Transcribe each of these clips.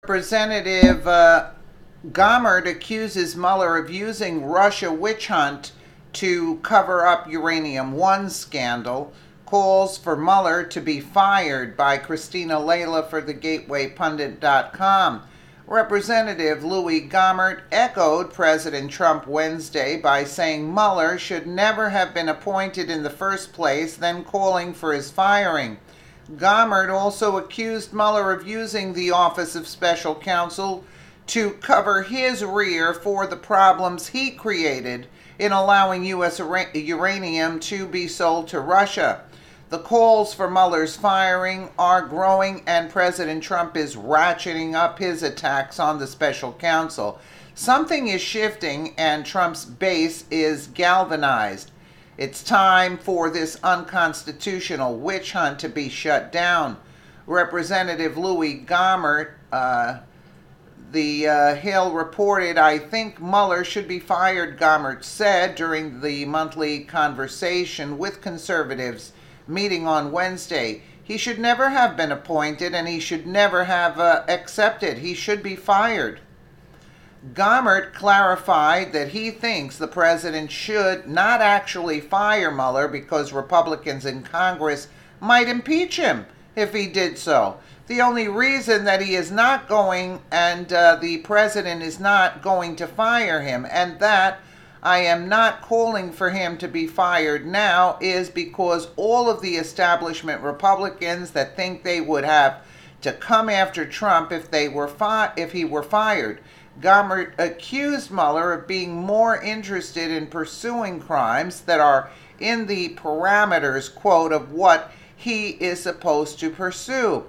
Representative Gohmert accuses Mueller of using Russia witch hunt to cover up Uranium One scandal, calls for Mueller to be fired by Christina Layla for theGatewayPundit.com. Representative Louis Gohmert echoed President Trump Wednesday by saying Mueller should never have been appointed in the first place, then calling for his firing. Gohmert also accused Mueller of using the Office of Special Counsel to cover his rear for the problems he created in allowing U.S. uranium to be sold to Russia. The calls for Mueller's firing are growing, and President Trump is ratcheting up his attacks on the special counsel. Something is shifting, and Trump's base is galvanized. It's time for this unconstitutional witch hunt to be shut down. Representative Louis Gohmert, the Hill reported, "I think Mueller should be fired," Gohmert said during the monthly conversation with conservatives meeting on Wednesday. "He should never have been appointed, and he should never have accepted. He should be fired." Gohmert clarified that he thinks the president should not actually fire Mueller because Republicans in Congress might impeach him if he did so. The only reason that he is not going and the president is not going to fire him, and that I am not calling for him to be fired now, is because all of the establishment Republicans that think they would have to come after Trump if he were fired. Gohmert accused Mueller of being more interested in pursuing crimes that are in the parameters, quote, of what he is supposed to pursue.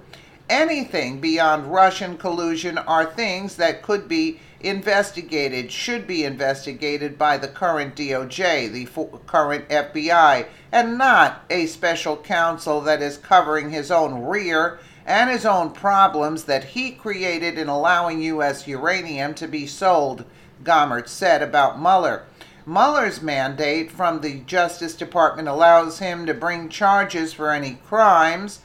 Anything beyond Russian collusion are things that could be investigated, should be investigated by the current DOJ, the current FBI, and not a special counsel that is covering his own rear and his own problems that he created in allowing U.S. uranium to be sold, Gohmert said about Mueller. Mueller's mandate from the Justice Department allows him to bring charges for any crimes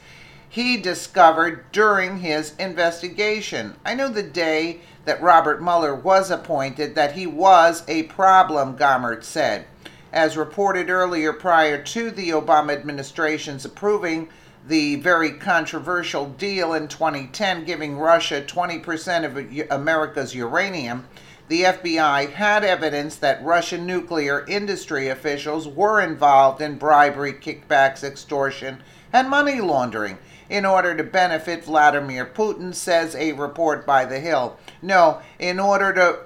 he discovered during his investigation. "I know the day that Robert Mueller was appointed that he was a problem," Gohmert said. As reported earlier, prior to the Obama administration's approving the very controversial deal in 2010 giving Russia 20% of America's uranium, the FBI had evidence that Russian nuclear industry officials were involved in bribery, kickbacks, extortion, and money laundering in order to benefit Vladimir Putin, says a report by The Hill. No, in order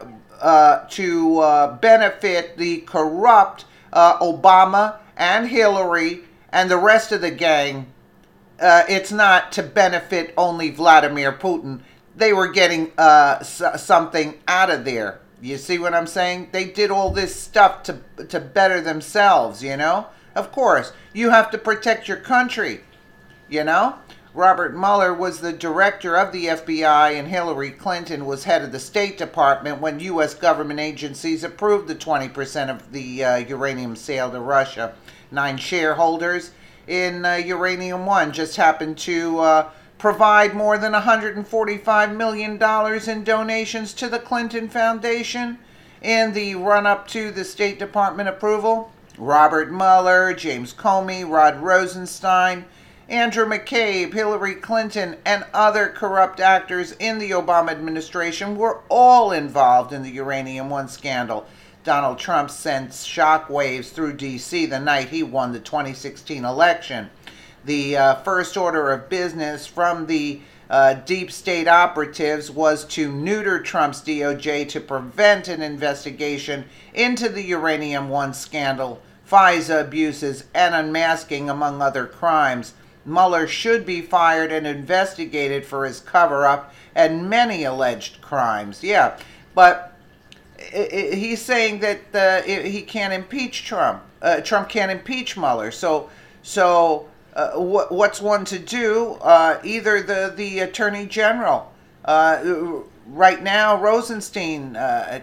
to benefit the corrupt Obama and Hillary and the rest of the gang. It's not to benefit only Vladimir Putin. They were getting something out of there. You see what I'm saying? They did all this stuff to better themselves, you know? Of course, you have to protect your country, you know? Robert Mueller was the director of the FBI, and Hillary Clinton was head of the State Department when U.S. government agencies approved the 20% of the uranium sale to Russia. 9 shareholders in Uranium One just happened to provide more than $145 million in donations to the Clinton Foundation in the run-up to the State Department approval. Robert Mueller, James Comey, Rod Rosenstein, Andrew McCabe, Hillary Clinton, and other corrupt actors in the Obama administration were all involved in the Uranium One scandal. Donald Trump sent shockwaves through D.C. the night he won the 2016 election. The first order of business from the deep state operatives was to neuter Trump's DOJ to prevent an investigation into the Uranium One scandal, FISA abuses, and unmasking, among other crimes. Mueller should be fired and investigated for his cover-up and many alleged crimes. Yeah, but he's saying that he can't impeach Trump. Trump can't impeach Mueller. So what's one to do? Either the Attorney General. Right now, Rosenstein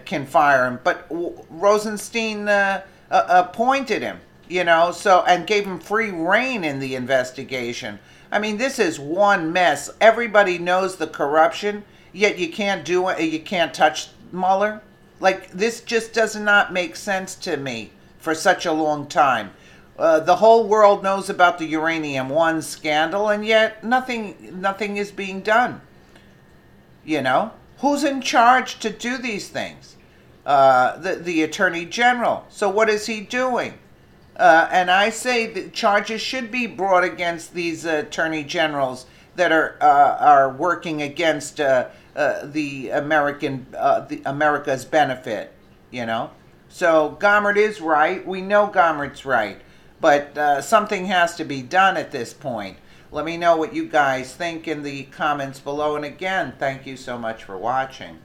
can fire him, but Rosenstein appointed him. You know, and gave him free rein in the investigation. I mean, this is one mess. Everybody knows the corruption yet you can't do it. You can't touch Mueller. Like, this just does not make sense to me for such a long time. The whole world knows about the Uranium One scandal, and yet nothing is being done. You know, who's in charge to do these things? The Attorney General. So what is he doing? And I say that charges should be brought against these attorney generals that are working against the America's benefit. You know, so Gohmert is right. We know Gohmert's right, but something has to be done at this point. Let me know what you guys think in the comments below. And again, thank you so much for watching.